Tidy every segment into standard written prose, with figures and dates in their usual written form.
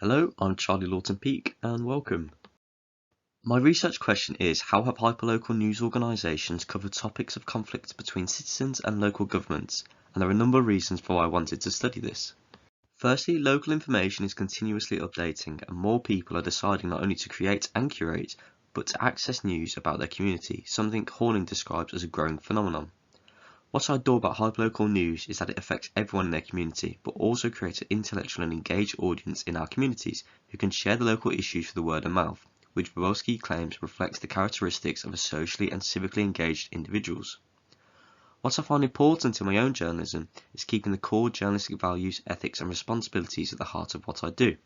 Hello, I'm Charlie Lawton-Peake and welcome. My research question is, how have hyperlocal news organisations covered topics of conflict between citizens and local governments? And there are a number of reasons for why I wanted to study this. Firstly, local information is continuously updating and more people are deciding not only to create and curate, but to access news about their community, something Horning describes as a growing phenomenon. What I adore about hyperlocal news is that it affects everyone in their community, but also creates an intellectual and engaged audience in our communities who can share the local issues through the word of mouth, which Bobrovsky claims reflects the characteristics of a socially and civically engaged individuals. What I find important in my own journalism is keeping the core journalistic values, ethics and responsibilities at the heart of what I do.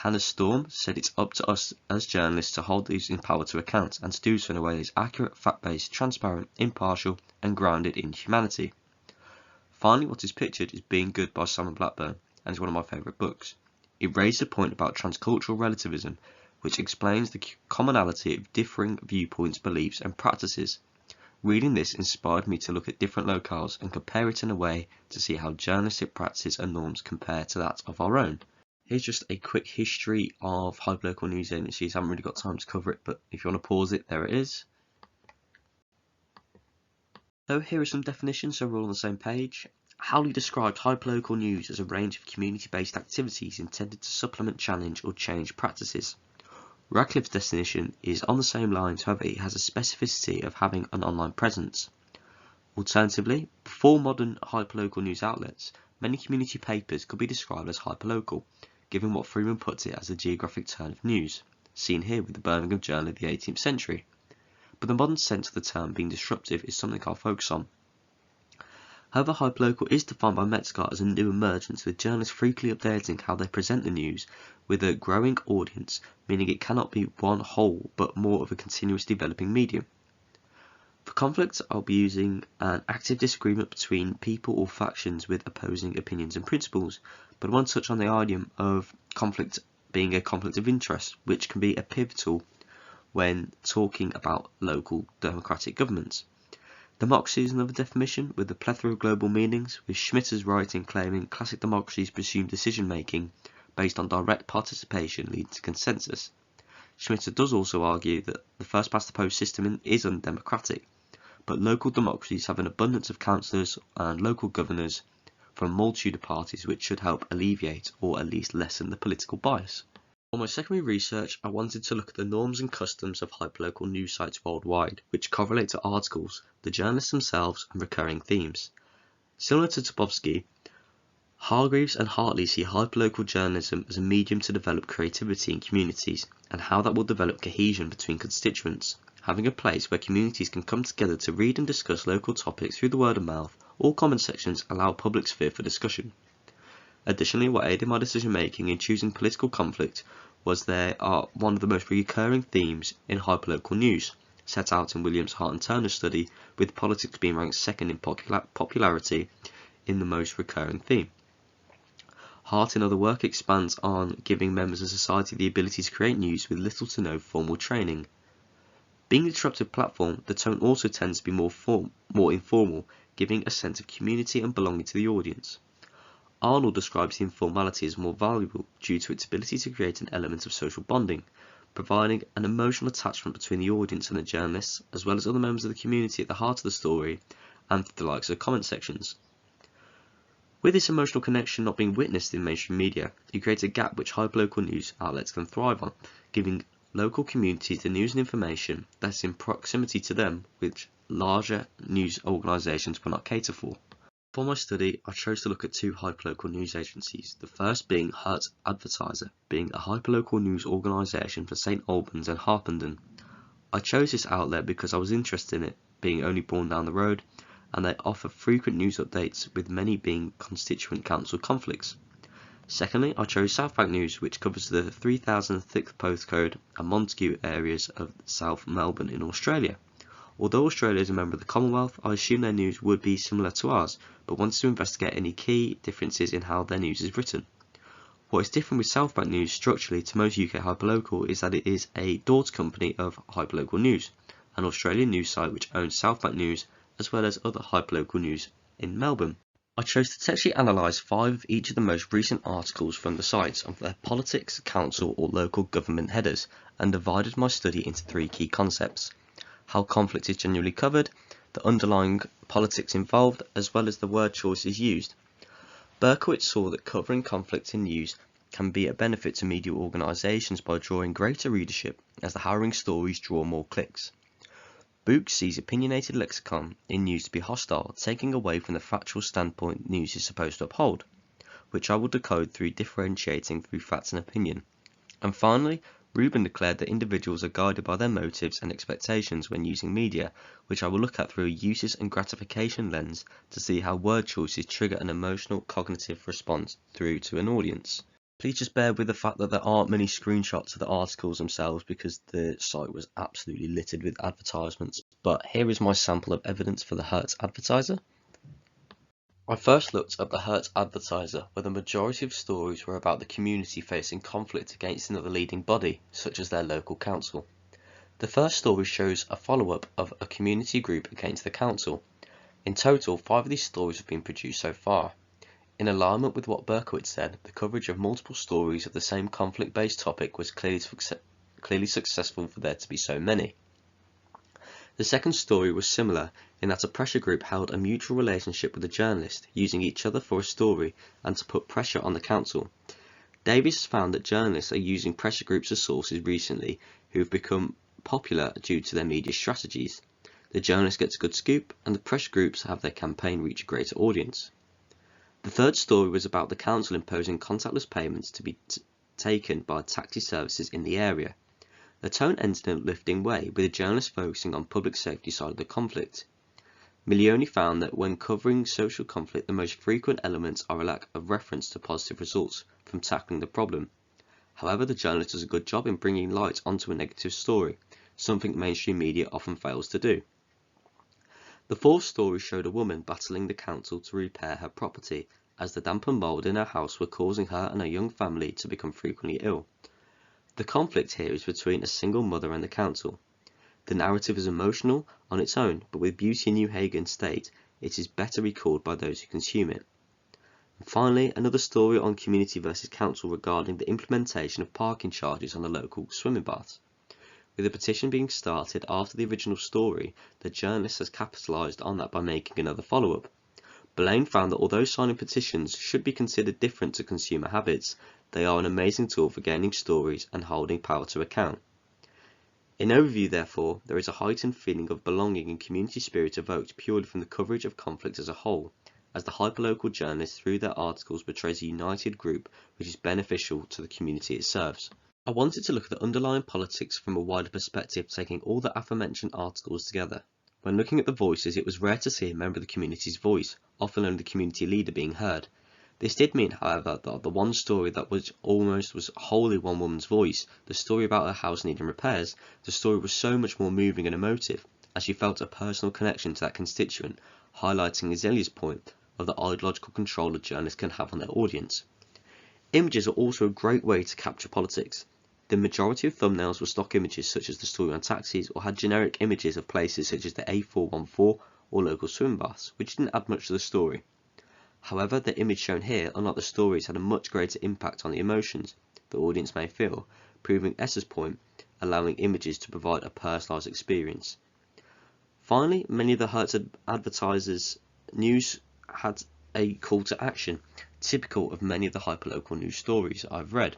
Hannah Storm said it's up to us as journalists to hold these in power to account and to do so in a way that is accurate, fact-based, transparent, impartial and grounded in humanity. Finally, What is Pictured is Being Good by Simon Blackburn and is one of my favourite books. It raised a point about transcultural relativism, which explains the commonality of differing viewpoints, beliefs and practices. Reading this inspired me to look at different locales and compare it in a way to see how journalistic practices and norms compare to that of our own. Here's just a quick history of hyperlocal news agencies. I haven't really got time to cover it, but if you want to pause it, there it is. So here are some definitions so we're all on the same page. Howley described hyperlocal news as a range of community-based activities intended to supplement, challenge or change practices. Radcliffe's definition is on the same lines, however it has a specificity of having an online presence. Alternatively, before modern hyperlocal news outlets, many community papers could be described as hyperlocal, given what Freeman puts it as a geographic turn of news, seen here with the Birmingham Journal of the 18th century. But the modern sense of the term being disruptive is something I'll focus on. However, hyperlocal is defined by Metzger as a new emergence, with journalists frequently updating how they present the news with a growing audience, meaning it cannot be one whole but more of a continuously developing medium. For conflict, I'll be using an active disagreement between people or factions with opposing opinions and principles, but I want to touch on the idiom of conflict being a conflict of interest, which can be a pivotal when talking about local democratic governments. Democracy is another definition with a plethora of global meanings, with Schmitter's writing claiming classic democracies presume decision-making based on direct participation leading to consensus. Schmitter does also argue that the first-past-the-post system is undemocratic, but local democracies have an abundance of councillors and local governors from a multitude of parties, which should help alleviate or at least lessen the political bias. For my secondary research, I wanted to look at the norms and customs of hyperlocal news sites worldwide, which correlate to articles, the journalists themselves, and recurring themes. Similar to Topofsky, Hargreaves and Hartley see hyperlocal journalism as a medium to develop creativity in communities, and how that will develop cohesion between constituents. Having a place where communities can come together to read and discuss local topics through the word of mouth, or comment sections allow a public sphere for discussion. Additionally, what aided my decision making in choosing political conflict was they are one of the most recurring themes in hyperlocal news, set out in Williams, Hart and Turner's study, with politics being ranked second in popularity in the most recurring theme. Hart in other work expands on giving members of society the ability to create news with little to no formal training. Being a disruptive platform, the tone also tends to be more informal, giving a sense of community and belonging to the audience. Arnold describes the informality as more valuable due to its ability to create an element of social bonding, providing an emotional attachment between the audience and the journalists, as well as other members of the community at the heart of the story, and the likes of comment sections. With this emotional connection not being witnessed in mainstream media, it creates a gap which hyperlocal news outlets can thrive on, giving local communities the news and information that's in proximity to them, which larger news organisations will not cater for. For my study, I chose to look at two hyperlocal news agencies, the first being Hertz Advertiser, being a hyperlocal news organisation for St Albans and Harpenden. I chose this outlet because I was interested in it, being only born down the road, and they offer frequent news updates, with many being constituent council conflicts. Secondly, I chose Southbank News, which covers the 3006th postcode and Montague areas of South Melbourne in Australia. Although Australia is a member of the Commonwealth, I assume their news would be similar to ours, but wanted to investigate any key differences in how their news is written. What is different with Southbank News structurally to most UK hyperlocal is that it is a daughter company of Hyperlocal News, an Australian news site which owns Southbank News as well as other hyperlocal news in Melbourne. I chose to textually analyse 5 of each of the most recent articles from the sites of their politics, council or local government headers, and divided my study into 3 key concepts: how conflict is generally covered, the underlying politics involved, as well as the word choices used. Berkowitz saw that covering conflict in news can be a benefit to media organisations by drawing greater readership, as the harrowing stories draw more clicks. Book sees opinionated lexicon in news to be hostile, taking away from the factual standpoint news is supposed to uphold, which I will decode through differentiating through facts and opinion. And finally, Rubin declared that individuals are guided by their motives and expectations when using media, which I will look at through a uses and gratification lens to see how word choices trigger an emotional cognitive response through to an audience. Please just bear with the fact that there aren't many screenshots of the articles themselves because the site was absolutely littered with advertisements, but here is my sample of evidence for the Hertz advertiser. I first looked at the Hertz advertiser, where the majority of stories were about the community facing conflict against another leading body, such as their local council. The first story shows a follow-up of a community group against the council. In total, 5 of these stories have been produced so far. In alignment with what Berkowitz said, the coverage of multiple stories of the same conflict-based topic was clearly successful for there to be so many. The second story was similar in that a pressure group held a mutual relationship with a journalist, using each other for a story and to put pressure on the council. Davies found that journalists are using pressure groups as sources recently who have become popular due to their media strategies. The journalist gets a good scoop, and the pressure groups have their campaign reach a greater audience. The third story was about the council imposing contactless payments to be taken by taxi services in the area. The tone ended in a uplifting way, with the journalist focusing on public safety side of the conflict. Milioni found that when covering social conflict, the most frequent elements are a lack of reference to positive results from tackling the problem. However, the journalist does a good job in bringing light onto a negative story, something mainstream media often fails to do. The fourth story showed a woman battling the council to repair her property, as the damp and mould in her house were causing her and her young family to become frequently ill. The conflict here is between a single mother and the council. The narrative is emotional on its own, but with beauty in New Hagen state, it is better recalled by those who consume it. And finally, another story on community versus council regarding the implementation of parking charges on the local swimming baths. With a petition being started after the original story, the journalist has capitalised on that by making another follow-up. Blaine found that although signing petitions should be considered different to consumer habits, they are an amazing tool for gaining stories and holding power to account. In overview, therefore, there is a heightened feeling of belonging and community spirit evoked purely from the coverage of conflict as a whole, as the hyperlocal journalist through their articles portrays a united group which is beneficial to the community it serves. I wanted to look at the underlying politics from a wider perspective, taking all the aforementioned articles together. When looking at the voices, it was rare to see a member of the community's voice, often only the community leader being heard. This did mean, however, that the one story that was wholly one woman's voice, the story about her house needing repairs, the story was so much more moving and emotive, as she felt a personal connection to that constituent, highlighting Azalea's point of the ideological control a journalist can have on their audience. Images are also a great way to capture politics. The majority of thumbnails were stock images such as the story on taxis, or had generic images of places such as the A414 or local swim baths, which didn't add much to the story. However, the image shown here, unlike the stories, had a much greater impact on the emotions the audience may feel, proving S's point, allowing images to provide a personalised experience. Finally, many of the Hertz advertisers' news had a call to action, typical of many of the hyperlocal news stories I've read.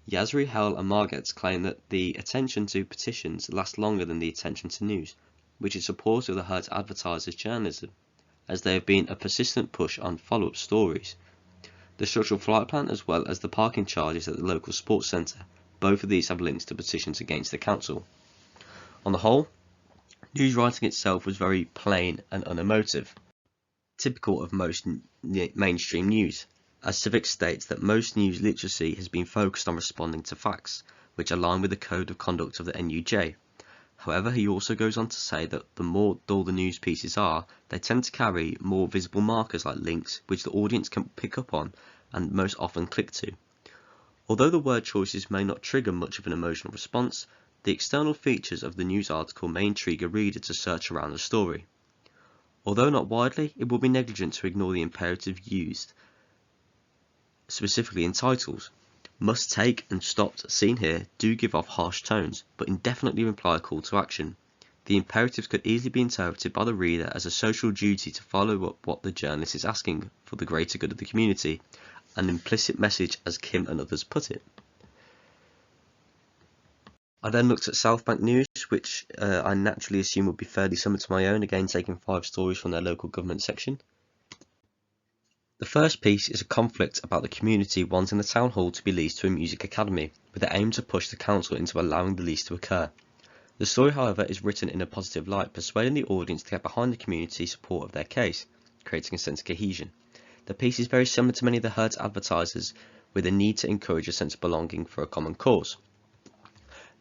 Yazri, Hell and Margetts claim that the attention to petitions lasts longer than the attention to news, which is supportive of the Hertz advertisers' journalism, as there have been a persistent push on follow-up stories. The structural flight plan, as well as the parking charges at the local sports centre, both of these have links to petitions against the council. On the whole, news writing itself was very plain and unemotive, typical of most mainstream news, as Civic states that most news literacy has been focused on responding to facts, which align with the code of conduct of the NUJ. However, he also goes on to say that the more dull the news pieces are, they tend to carry more visible markers like links, which the audience can pick up on and most often click to. Although the word choices may not trigger much of an emotional response, the external features of the news article may intrigue a reader to search around the story. Although not widely, it would be negligent to ignore the imperative used, specifically in titles. Must take and stopped seen here do give off harsh tones, but indefinitely imply a call to action. The imperatives could easily be interpreted by the reader as a social duty to follow up what the journalist is asking for the greater good of the community, an implicit message as Kim and others put it. I then looked at South Bank News, which I naturally assume would be fairly similar to my own, again taking 5 stories from their local government section. The first piece is a conflict about the community wanting the town hall to be leased to a music academy, with the aim to push the council into allowing the lease to occur. The story, however, is written in a positive light, persuading the audience to get behind the community's support of their case, creating a sense of cohesion. The piece is very similar to many of the Hertz advertisers, with a need to encourage a sense of belonging for a common cause.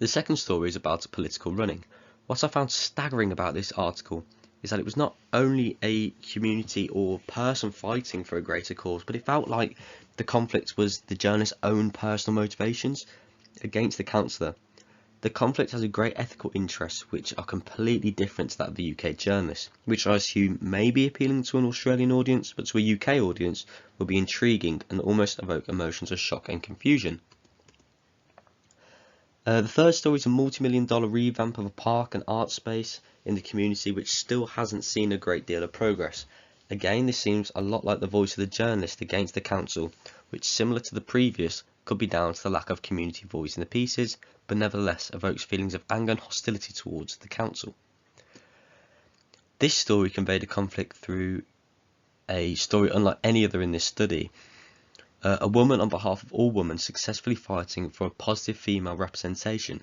The second story is about political running. What I found staggering about this article is that it was not only a community or person fighting for a greater cause, but it felt like the conflict was the journalist's own personal motivations against the councillor. The conflict has a great ethical interest, which are completely different to that of the UK journalist, which I assume may be appealing to an Australian audience, but to a UK audience will be intriguing and almost evoke emotions of shock and confusion. The third story is a multi-million-dollar revamp of a park and art space in the community which still hasn't seen a great deal of progress. Again, this seems a lot like the voice of the journalist against the council, which, similar to the previous, could be down to the lack of community voice in the pieces, but nevertheless evokes feelings of anger and hostility towards the council. This story conveyed a conflict through a story unlike any other in this study. A woman on behalf of all women successfully fighting for a positive female representation.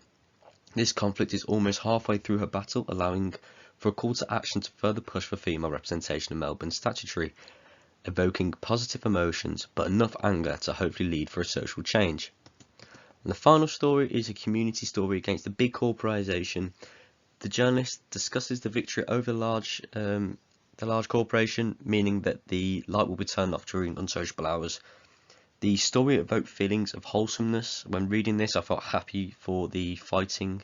This conflict is almost halfway through her battle, allowing for a call to action to further push for female representation in Melbourne statutory, evoking positive emotions but enough anger to hopefully lead for a social change. And the final story is a community story against a big corporation. The journalist discusses the victory over the large corporation, meaning that the light will be turned off during unsociable hours. The story evoked feelings of wholesomeness. When reading this, I felt happy for the fighting,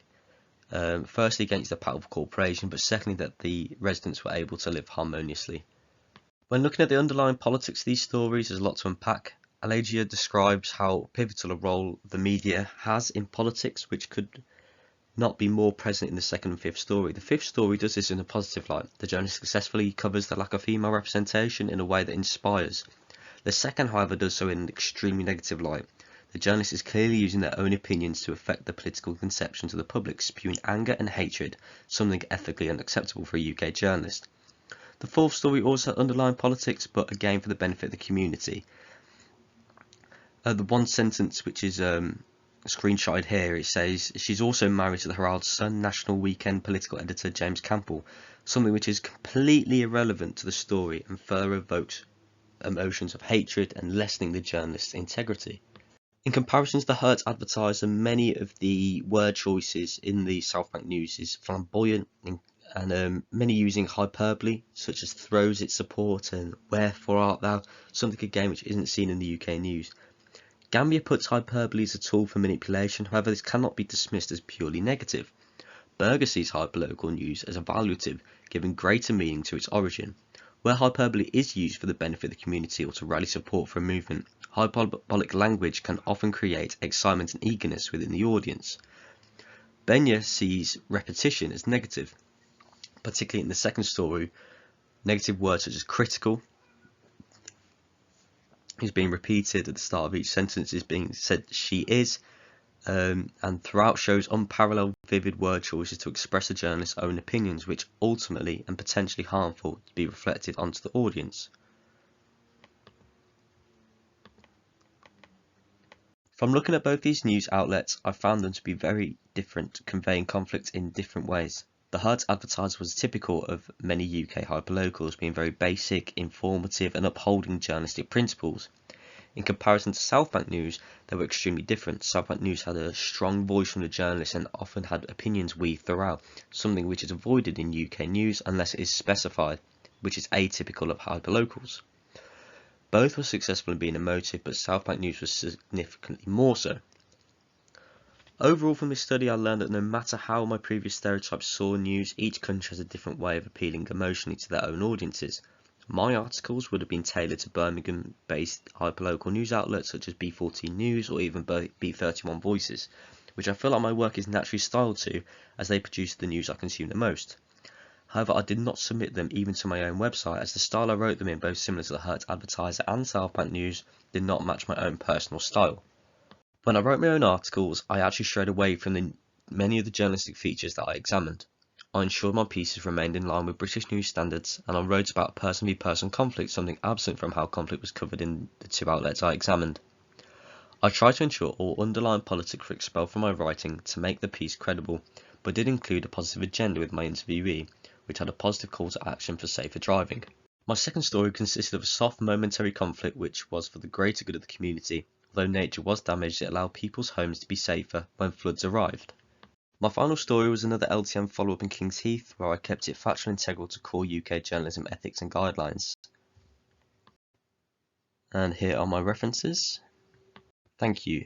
firstly against the powerful corporation, but secondly that the residents were able to live harmoniously. When looking at the underlying politics of these stories, there's a lot to unpack. Alagia describes how pivotal a role the media has in politics, which could not be more present in the second and fifth story. The fifth story does this in a positive light. The journalist successfully covers the lack of female representation in a way that inspires. The second, however, does so in an extremely negative light. The journalist is clearly using their own opinions to affect the political conceptions of the public, spewing anger and hatred, something ethically unacceptable for a UK journalist. The fourth story also underlined politics, but again for the benefit of the community. The one sentence which is screenshotted here, it says, she's also married to the Herald Sun National Weekend political editor James Campbell, something which is completely irrelevant to the story and further evokes emotions of hatred and lessening the journalist's integrity. In comparison to the Hertz advertiser, many of the word choices in the South Bank News is flamboyant and many using hyperbole, such as throws its support and wherefore art thou, something again which isn't seen in the UK news. Gambia puts hyperbole as a tool for manipulation, however this cannot be dismissed as purely negative. Berger sees hyperlocal news as evaluative, giving greater meaning to its origin. Where hyperbole is used for the benefit of the community or to rally support for a movement, hyperbolic language can often create excitement and eagerness within the audience. Benya sees repetition as negative, particularly in the second story. Negative words such as critical is being repeated at the start of each sentence, is being said she is, and throughout shows unparalleled vivid word choices to express the journalist's own opinions, which ultimately and potentially harmful to be reflected onto the audience. From looking at both these news outlets, I found them to be very different, conveying conflict in different ways. The Hertz advertiser was typical of many UK hyperlocals, being very basic, informative and upholding journalistic principles. In comparison to South Bank News, they were extremely different. South Bank News had a strong voice from the journalists and often had opinions weaved throughout, something which is avoided in UK news unless it is specified, which is atypical of hyperlocals. Both were successful in being emotive, but South Bank News was significantly more so. Overall from this study I learned that no matter how my previous stereotypes saw news, each country has a different way of appealing emotionally to their own audiences. My articles would have been tailored to Birmingham-based hyperlocal news outlets such as B14 News or even B31 Voices, which I feel like my work is naturally styled to, as they produce the news I consume the most. However, I did not submit them even to my own website, as the style I wrote them in, both similar to the Hertz Advertiser and South Bank News, did not match my own personal style. When I wrote my own articles, I actually strayed away from many of the journalistic features that I examined. I ensured my pieces remained in line with British news standards, and I wrote about person-v-person conflict, something absent from how conflict was covered in the two outlets I examined. I tried to ensure all underlying politics were expelled from my writing to make the piece credible, but did include a positive agenda with my interviewee, which had a positive call to action for safer driving. My second story consisted of a soft, momentary conflict which was for the greater good of the community. Although nature was damaged, it allowed people's homes to be safer when floods arrived. My final story was another LTM follow-up in King's Heath, where I kept it factual and integral to core UK journalism ethics and guidelines. And here are my references. Thank you.